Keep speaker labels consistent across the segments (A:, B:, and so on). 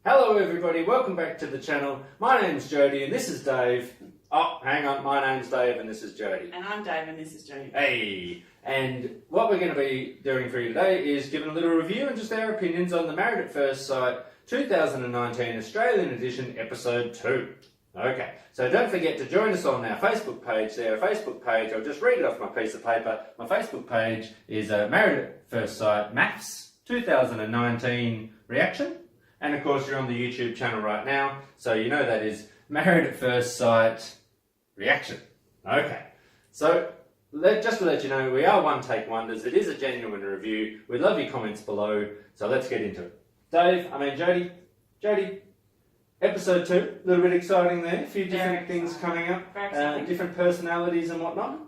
A: Hello everybody, welcome back to the channel. My name's Jody and this is Dave. Oh, hang on, my name's Dave and this is Jody.
B: And I'm Dave and this is Jody.
A: Hey, and what we're going to be doing for you today is giving a little review and just our opinions on the Married at First Sight 2019 Australian Edition Episode 2. Okay, so don't forget to join us on our Facebook page there. Our Facebook page, I'll just read it off my piece of paper. My Facebook page is Married at First Sight MAFS 2019 Reaction. And of course you're on the YouTube channel right now, so you know that is Married at First Sight Reaction. Okay, so just to let you know, we are one take wonders. It is a genuine review. We love your comments below, so let's get into it. Jody, episode 2, a little bit exciting there. A few different things coming up, different personalities and whatnot.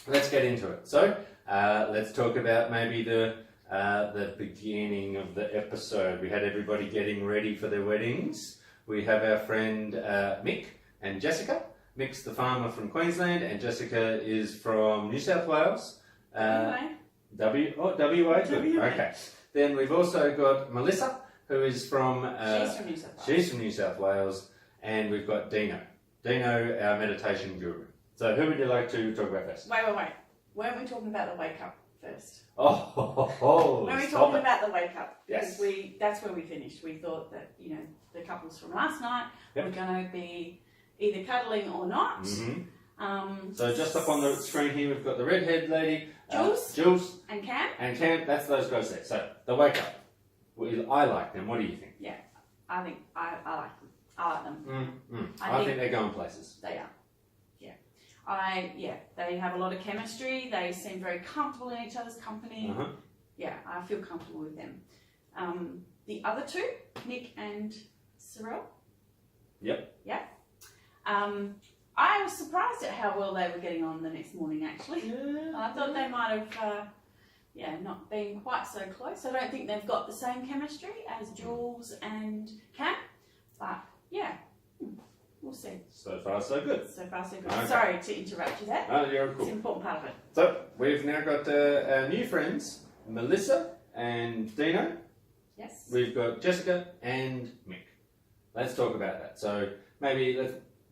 A: Let's get into it. So let's talk about maybe the beginning of the episode. We had everybody getting ready for their weddings. We have our friend Mick and Jessica. Mick's the farmer from Queensland and Jessica is from New South Wales. WA. WA. Good. Okay. Then we've also got Melissa, who is from... she's from New South Wales. And we've got Dino, our meditation guru. So who would you like to talk about first?
B: Wait. Weren't we talking about the wake up first?
A: When
B: we talking about the wake up,
A: yes,
B: that's where we finished. We thought that the couples from last night were going to be either cuddling or not.
A: Mm-hmm. So just up on the screen here, we've got the redhead lady,
B: Jules, and Cam.
A: That's those guys there. So the wake up, I like them. What do you think?
B: Yeah, I think I like them. I like them.
A: I think they're going places.
B: They are. They have a lot of chemistry. They seem very comfortable in each other's company. Yeah, I feel comfortable with them. The other two, Nick and Cyril.
A: Yep.
B: Yeah. I was surprised at how well they were getting on the next morning, actually.
A: Yeah.
B: I thought they might have, not been quite so close. I don't think they've got the same chemistry as Jules and Cam, but yeah. We'll see.
A: So far, so good.
B: So far, so good.
A: Okay.
B: Sorry to interrupt you there.
A: No, you're cool.
B: It's an important part of it.
A: So, we've now got our new friends, Melissa and Dino.
B: Yes.
A: We've got Jessica and Mick. Let's talk about that. So, maybe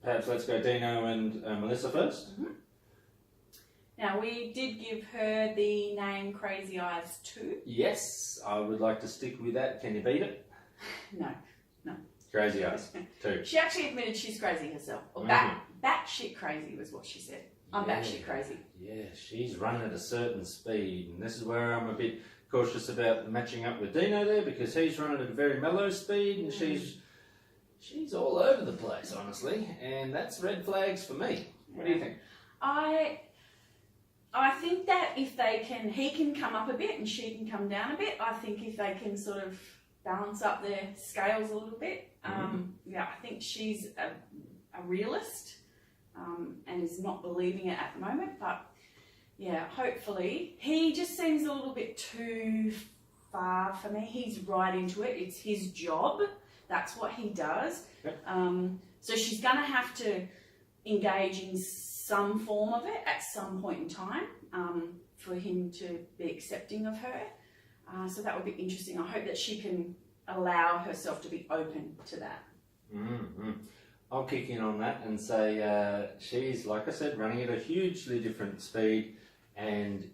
A: let's go Dino and Melissa first.
B: Mm-hmm. Now, we did give her the name Crazy Eyes 2.
A: Yes, I would like to stick with that. Can you beat it?
B: No.
A: Crazy Eyes 2.
B: She actually admitted she's crazy herself. Or batshit crazy was what she said. I'm batshit crazy.
A: Yeah, she's running at a certain speed, and this is where I'm a bit cautious about matching up with Dino there, because he's running at a very mellow speed, and she's all over the place, honestly, and that's red flags for me. What do you think?
B: I think that if he can come up a bit and she can come down a bit. I think if they can sort of balance up their scales a little bit. I think she's a realist and is not believing it at the moment, but yeah, hopefully. He just seems a little bit too far for me. He's right into it. It's his job. That's what he does.
A: Yep.
B: So she's going to have to engage in some form of it at some point in time for him to be accepting of her. So that would be interesting. I hope that she can allow herself to be open to that.
A: I'll kick in on that and say she's, like I said, running at a hugely different speed, and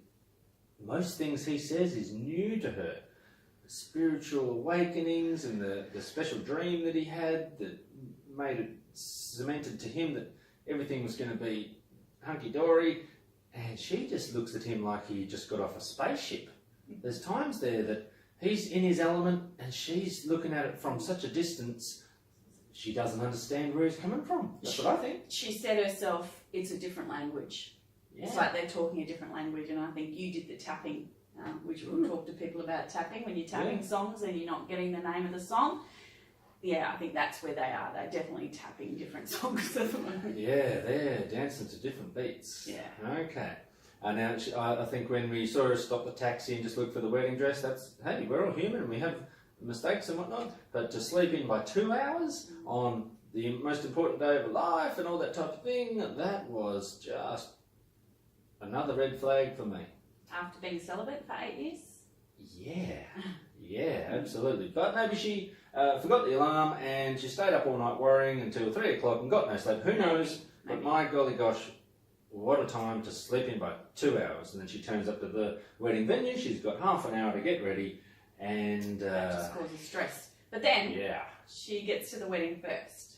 A: most things he says is new to her. The spiritual awakenings and the special dream that he had that made it cemented to him that everything was going to be hunky-dory, and she just looks at him like he just got off a spaceship. There's times there that he's in his element and she's looking at it from such a distance, she doesn't understand where he's coming from. That's what I think.
B: She said herself, it's a different language. Yeah. It's like they're talking a different language, and I think you did the tapping, which we'll talk to people about tapping. When you're tapping songs and you're not getting the name of the song, I think that's where they are. They're definitely tapping different songs at the moment.
A: Yeah, they're dancing to different beats.
B: Yeah.
A: Okay. Now, I think when we saw her stop the taxi and just look for the wedding dress, hey, we're all human and we have mistakes and whatnot, but to sleep in by 2 hours on the most important day of life and all that type of thing, that was just another red flag for me.
B: After being celibate for 8 years?
A: Yeah, absolutely. But maybe forgot the alarm, and she stayed up all night worrying until 3 o'clock and got no sleep. Who knows? But my golly gosh, what a time to sleep in by 2 hours. And then she turns up to the wedding venue. She's got half an hour to get ready, and
B: that just causes stress. But then she gets to the wedding first.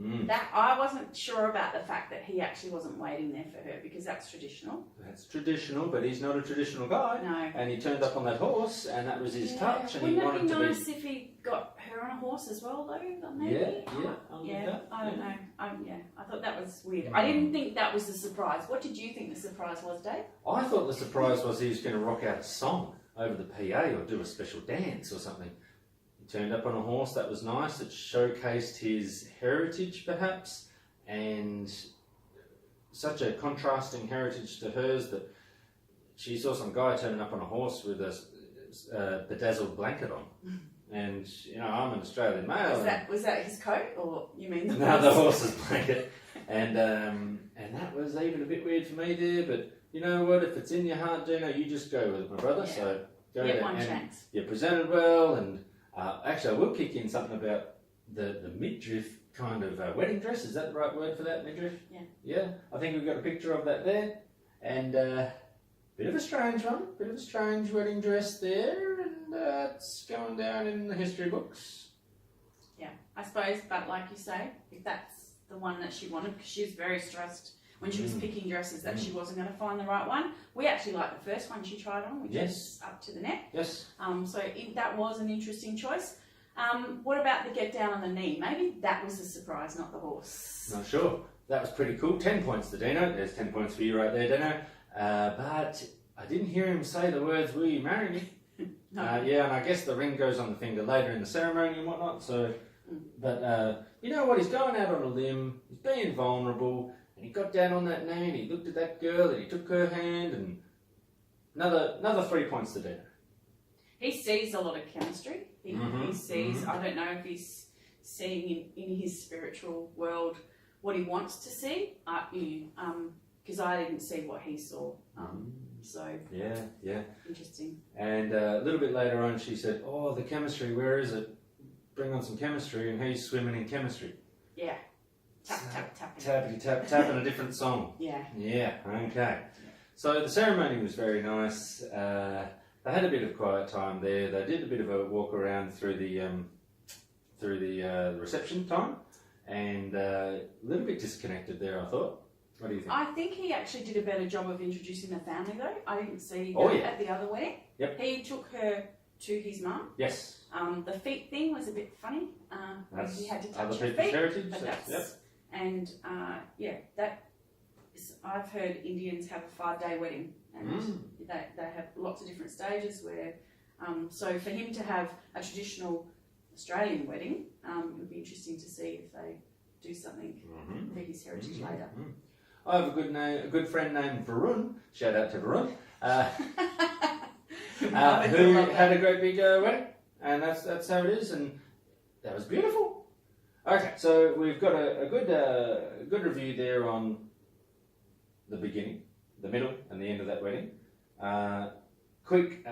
B: That I wasn't sure about the fact that he actually wasn't waiting there for her, because that's traditional.
A: That's traditional, but he's not a traditional guy.
B: No.
A: And he turned up on that horse, and that was his touch. And he wanted
B: Wouldn't it be
A: to
B: nice if he got her on a horse as well, though? Maybe? I don't know. I thought that was weird. I didn't think that was the surprise. What did you think the surprise was, Dave?
A: I thought the surprise was he was going to rock out a song over the PA or do a special dance or something. Turned up on a horse. That was nice. It showcased his heritage, perhaps, and such a contrasting heritage to hers that she saw some guy turning up on a horse with a bedazzled blanket on. And, you know, I'm an Australian male.
B: Was that his coat, or you mean
A: the horse's blanket? And that was even a bit weird for me there, but you know what? If it's in your heart, Dino, you just go with it, my brother.
B: Yeah.
A: So go
B: Get
A: there.
B: one
A: And
B: chance.
A: you presented well, and actually, I will kick in something about the midriff kind of wedding dress. Is that the right word for that, midriff?
B: Yeah.
A: Yeah, I think we've got a picture of that there. And bit of a strange one, bit of a strange wedding dress there, and it's going down in the history books.
B: Yeah, I suppose, but like you say, if that's the one that she wanted, because she was very stressed when she was picking dresses that she wasn't going to find the right one. We actually liked the first one she tried on, which is up to the neck.
A: Yes.
B: So that was an interesting choice. What about the get down on the knee? Maybe that was a surprise, not the horse.
A: Not sure. That was pretty cool. 10 points to Dino. There's 10 points for you right there, Dino. But I didn't hear him say the words, "Will you marry me?"
B: No.
A: Yeah, and I guess the ring goes on the finger later in the ceremony and whatnot. So, but you know what? He's going out on a limb. He's being vulnerable. And he got down on that knee and he looked at that girl and he took her hand, and another 3 points to Dino.
B: He sees a lot of chemistry. He sees, I don't know if he's seeing in his spiritual world what he wants to see, because I didn't see what he saw. So,
A: yeah.
B: Interesting.
A: And a little bit later on she said, "Oh, the chemistry, where is it? Bring on some chemistry," and he's swimming in chemistry.
B: Yeah. Tapping.
A: Tappity tap, tapping a different song.
B: Yeah.
A: Yeah, okay. So the ceremony was very nice. They had a bit of quiet time there. They did a bit of a walk around through the reception time, and a little bit disconnected there, I thought. What do you think?
B: I think he actually did a better job of introducing the family, though. I didn't see at the other wedding.
A: Yep.
B: He took her to his mum.
A: Yes.
B: The feet thing was a bit funny.
A: That's
B: he had to
A: other
B: touch her
A: people's
B: feet.
A: heritage.
B: But
A: So,
B: that's, and that is, I've heard Indians have a 5-day wedding, and they have lots of different stages where. So for him to have a traditional Australian wedding, it would be interesting to see if they do something for his heritage later.
A: I have a good friend named Varun. Shout out to Varun. Who had a great big wedding, and that's how it is, and that was beautiful. Okay, so we've got a good review there on the beginning, the middle, and the end of that wedding. Quick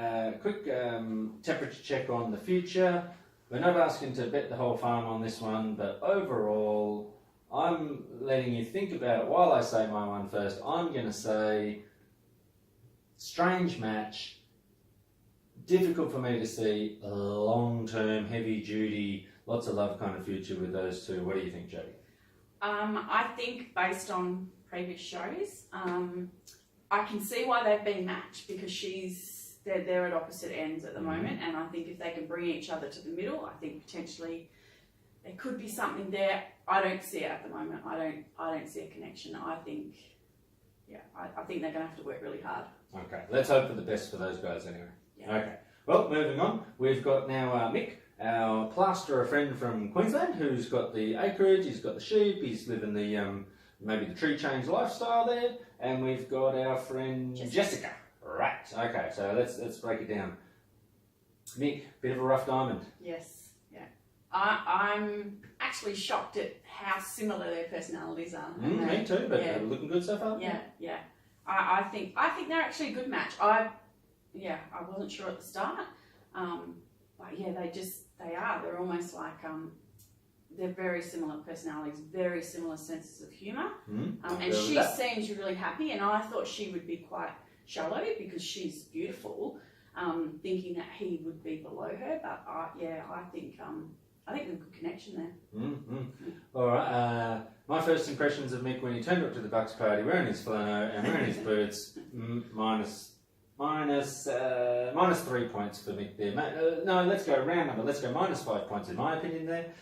A: temperature check on the future. We're not asking to bet the whole farm on this one, but overall, I'm letting you think about it while I say my one first. I'm going to say strange match. Difficult for me to see a long-term, heavy-duty, lots of love kind of future with those two. What do you think, Jodie?
B: I think based on previous shows, I can see why they've been matched, because they're at opposite ends at the moment, and I think if they can bring each other to the middle, I think potentially there could be something there. I don't see it at the moment. I don't see a connection. I think they're going to have to work really hard.
A: Okay, let's hope for the best for those guys anyway.
B: Yeah.
A: Okay, well, moving on, we've got now Mick, our plasterer friend from Queensland, who's got the acreage, he's got the sheep, he's living the maybe the tree change lifestyle there, and we've got our friend Jessica. Right. Okay, so let's break it down. Mick, bit of a rough diamond.
B: Yes. Yeah. I'm actually shocked at how similar their personalities are.
A: Me too, but looking good so far.
B: Yeah. I think they're actually a good match. I wasn't sure at the start, but yeah, they are. They're almost like they're very similar personalities, very similar senses of humour. And she seems really happy, and I thought she would be quite shallow because she's beautiful, thinking that he would be below her. But I think there's a good connection there.
A: All right. My first impressions of Mick when he turned up to the Bucks party wearing his flannel and wearing his boots, minus 3 points for Mick there. No, let's go round number. Let's go minus 5 points in my opinion there.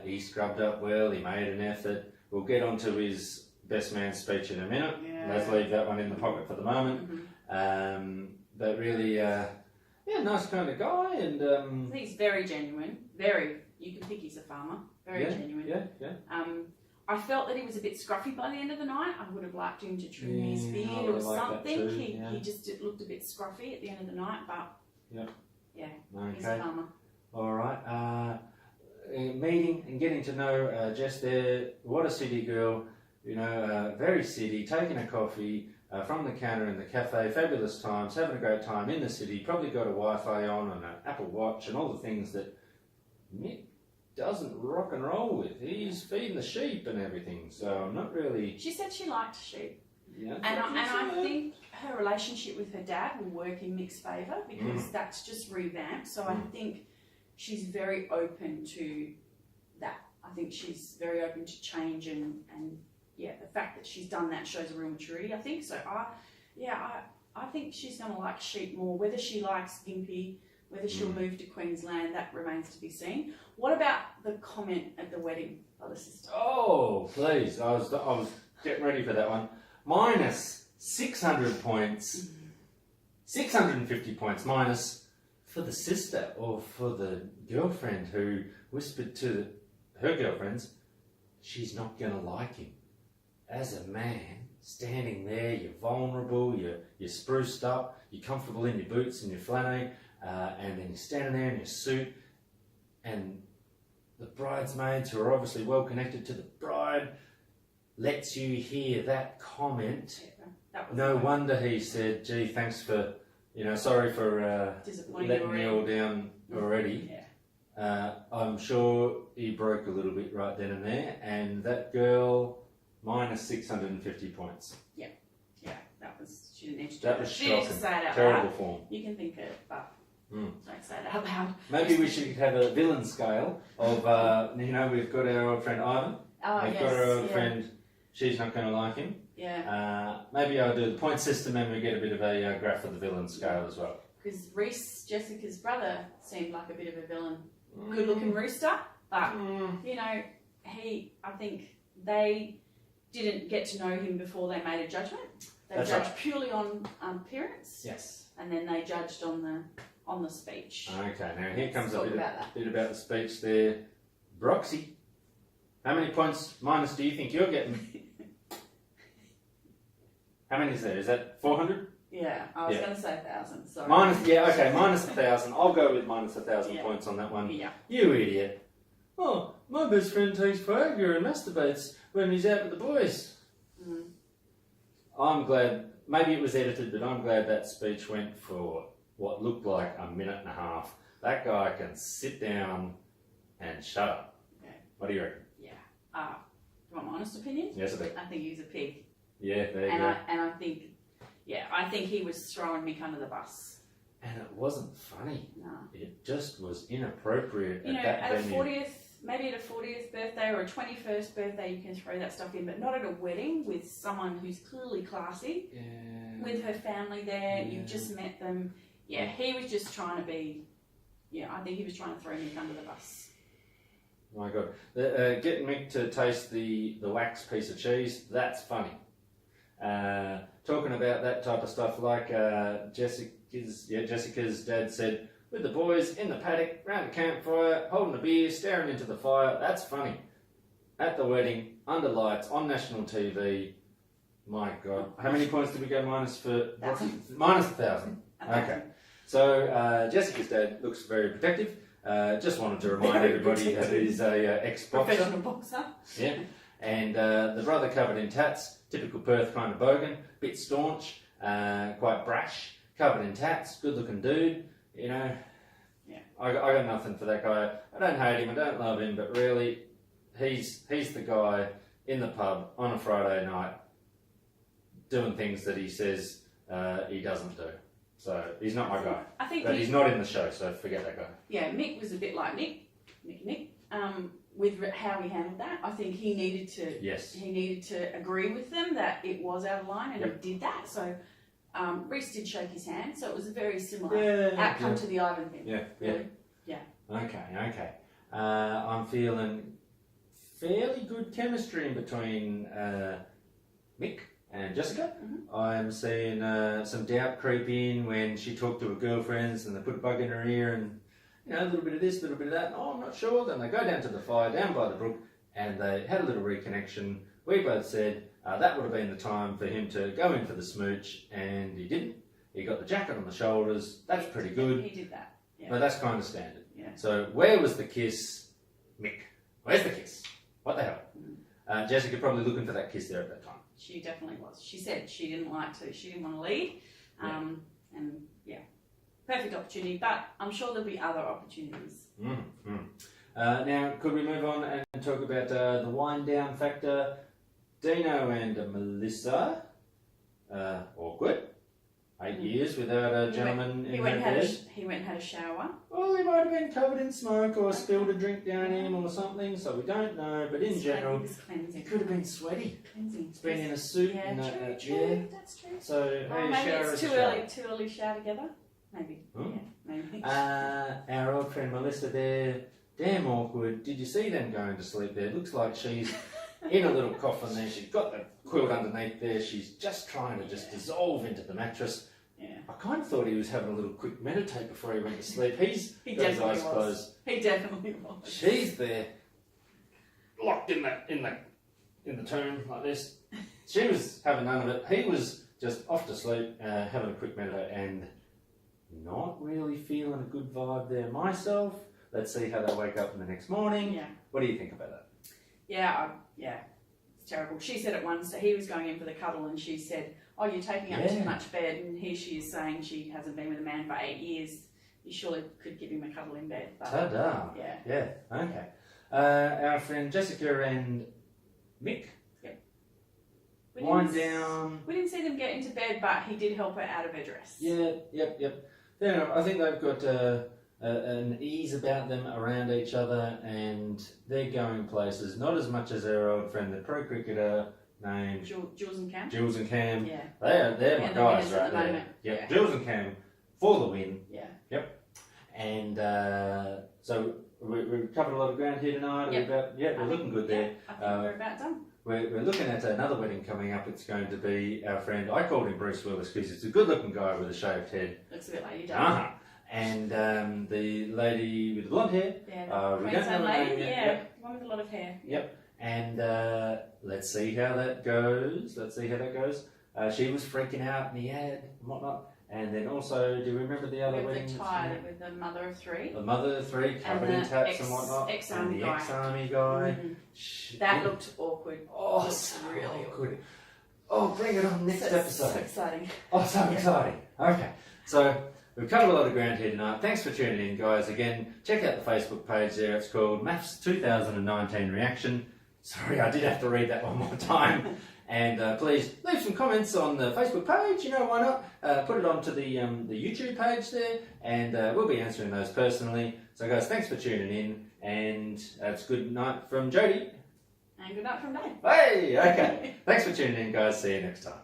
A: He scrubbed up well. He made an effort. We'll get onto his best man speech in a minute.
B: Yeah.
A: Let's leave that one in the pocket for the moment. But really, nice kind of guy, and
B: I think he's very genuine. Very, you can pick he's a farmer. Very genuine.
A: Yeah.
B: I felt that he was a bit scruffy by the end of the night. I would have liked him to trim his beard or something. He just looked a bit scruffy at the end of the night, but he's a farmer.
A: All right. Meeting and getting to know Jess there. What a city girl. Very city. Taking a coffee from the counter in the cafe. Fabulous times. Having a great time in the city. Probably got a Wi-Fi on and an Apple Watch and all the things that Mick doesn't rock and roll with. He's feeding the sheep and everything, so I'm not really...
B: She said she liked sheep.
A: Yeah,
B: and I think her relationship with her dad will work in Mick's favour because that's just revamped, so I think she's very open to that. I think she's very open to change and the fact that she's done that shows a real maturity, I think. So I think she's going to like sheep more. Whether she likes Gimpy, whether she'll move to Queensland, that remains to be seen. What about the comment at the wedding by the sister?
A: Oh, please. I was getting ready for that one. Minus 600 points. 650 points minus for the sister or for the girlfriend who whispered to her girlfriends, she's not going to like him. As a man, standing there, you're vulnerable, you're spruced up, you're comfortable in your boots and your flannel, and then you're standing there in your suit, and the bridesmaids, who are obviously well connected to the bride, lets you hear that comment. No wonder he said, gee, thanks for, sorry for letting me all down already. I'm sure he broke a little bit right then and there, and that girl, minus 650 points.
B: She didn't need to
A: That was
B: she didn't say it out
A: terrible
B: loud.
A: form.
B: You can think it, but don't say it out loud.
A: Maybe we should have a villain scale of, we've got our old friend Ivan. We've got our old friend, she's not going to like him. Maybe I'll do the point system and we get a bit of a graph of the villain scale as well.
B: Because Reese, Jessica's brother, seemed like a bit of a villain. Good-looking rooster, but, I think they didn't get to know him before they made a judgment. They judged purely on appearance.
A: Yes.
B: And then they judged on the speech.
A: Okay, now here comes a bit about the speech there. Broxy, how many points minus do you think you're getting? How many is there? Is that 400?
B: Yeah, I was going to say 1,000, sorry.
A: Minus 1,000. I'll go with minus 1,000 points on that one.
B: Yeah.
A: You idiot. Oh, my best friend takes Viagra and masturbates when he's out with the boys. I'm glad, maybe it was edited, but I'm glad that speech went for what looked like a minute and a half. That guy can sit down and shut up.
B: Yeah.
A: What do you reckon?
B: Yeah. Do you want my honest opinion?
A: Yes, I do.
B: I think he's a pig.
A: Yeah, there you go.
B: And I think he was throwing Mick under the bus.
A: And it wasn't funny.
B: No.
A: It just was inappropriate
B: at a 40th, maybe at a 40th birthday or a 21st birthday you can throw that stuff in, but not at a wedding with someone who's clearly classy, with her family there, you've just met them. Yeah, he was just trying to be, I think he was trying to throw Mick under the bus.
A: My God. Getting Mick to taste the wax piece of cheese, that's funny. Talking about that type of stuff like Jessica's dad said, with the boys in the paddock, round the campfire, holding a beer, staring into the fire, that's funny. At the wedding, under lights, on national TV, my God. How many points did we go minus for? Minus 1,000. Okay. So Jessica's dad looks very protective. Just wanted to remind everybody that he's a ex-boxer.
B: Professional boxer.
A: Yeah. And the brother covered in tats, typical Perth kind of bogan, bit staunch, quite brash, covered in tats, good looking dude,
B: Yeah.
A: I got nothing for that guy. I don't hate him, I don't love him, but really, he's the guy in the pub on a Friday night doing things that he says he doesn't do. So he's not my guy.
B: I think
A: but he's not in the show, so forget that guy.
B: Yeah, Mick was a bit like Nick, with how he handled that. I think he needed to.
A: Yes.
B: He needed to agree with them that it was out of line, and
A: Yep.
B: he did that. So Reece did shake his hand, so it was a very similar outcome to the Ivan thing.
A: Yeah.
B: Really. Yeah.
A: Okay. I'm feeling fairly good chemistry in between Mick and Jessica.
B: Mm-hmm.
A: I'm seeing some doubt creep in when she talked to her girlfriends and they put a bug in her ear and, a little bit of this, a little bit of that. Oh, I'm not sure. Then they go down to the fire down by the brook and they had a little reconnection. We both said that would have been the time for him to go in for the smooch, and he didn't. He got the jacket on the shoulders. That's pretty good.
B: He did that. Yeah.
A: But that's kind of standard.
B: Yeah.
A: So where was the kiss, Mick? Where's the kiss? What the hell? Jessica probably looking for that kiss there at that time.
B: She definitely was. She said she didn't want to lead, and yeah, perfect opportunity. But I'm sure there'll be other opportunities.
A: Now, could we move on and talk about the wind down factor? Dino and Melissa, awkward. 8 years without a gentleman in their bed.
B: He went and had a shower.
A: Well, he might have been covered in smoke or spilled a drink down him or something, so we don't know. But in general, he could have been sweaty.
B: Cleansing.
A: He's been in a suit.
B: Yeah,
A: and
B: true.
A: yeah.
B: That's true.
A: So
B: Maybe
A: shower
B: it's
A: is a
B: too
A: shower.
B: early to shower together. Maybe.
A: Hmm.
B: Yeah, maybe.
A: Our old friend Melissa there, damn awkward. Did you see them going to sleep there? Looks like she's in a little coffin there. She's got the quilt underneath there. She's just trying to just dissolve into the mattress.
B: Yeah.
A: I kind of thought he was having a little quick meditate before he went to sleep. He got his eyes closed.
B: He definitely was.
A: She's there, locked in the tomb like this. She was having none of it. He was just off to sleep, having a quick meditate, and not really feeling a good vibe there myself. Let's see how they wake up in the next morning.
B: Yeah.
A: What do you think about that?
B: Yeah. It's terrible. She said it once. He was going in for the cuddle, and she said, "Oh, you're taking up too much bed." And here she is saying she hasn't been with a man for 8 years. You surely could give him a cuddle in bed. But,
A: Ta-da.
B: Yeah.
A: Okay. Our friend Jessica and Mick. Wind down.
B: We didn't see them get into bed, but he did help her out of her dress.
A: Yeah. Yep. Fair enough. I think they've got an ease about them around each other, and they're going places. Not as much as our old friend, the pro cricketer named
B: Jules and Cam.
A: Jules and Cam.
B: Yeah.
A: They're my
B: the
A: guys
B: winners
A: right
B: at the
A: there.
B: moment.
A: Yep.
B: Yeah.
A: Jules and Cam for the win.
B: Yeah.
A: Yep. And so we've covered a lot of ground here tonight.
B: Yep.
A: We're looking good there.
B: I think we're about done.
A: We're looking at another wedding coming up. It's going to be our friend, I called him Bruce Willis because he's a good looking guy with a shaved head.
B: Looks a bit like you, don't
A: And the lady with the blonde hair.
B: Yeah.
A: We don't know her name yet.
B: Yeah.
A: Yep.
B: One with a lot of hair.
A: Yep. And let's see how that goes. She was freaking out in the ad and whatnot. And then also, do you remember the other
B: With
A: wedding?
B: the tie, with the mother of three.
A: The mother of three, covered in tats and whatnot.
B: Ex-army
A: and the
B: guy.
A: ex-army guy.
B: That looked awkward.
A: Oh,
B: Looked
A: so
B: really
A: awkward. Oh, bring it on next episode.
B: So exciting.
A: Oh, so exciting. Okay, so we've covered a lot of ground here tonight. Thanks for tuning in, guys. Again, check out the Facebook page there. It's called MAFS 2019 Reaction. Sorry, I did have to read that one more time. And please leave some comments on the Facebook page. Why not? Put it onto the YouTube page there, and we'll be answering those personally. So, guys, thanks for tuning in, and it's good night from Jody.
B: And good night from Dave.
A: Hey, okay. Thanks for tuning in, guys. See you next time.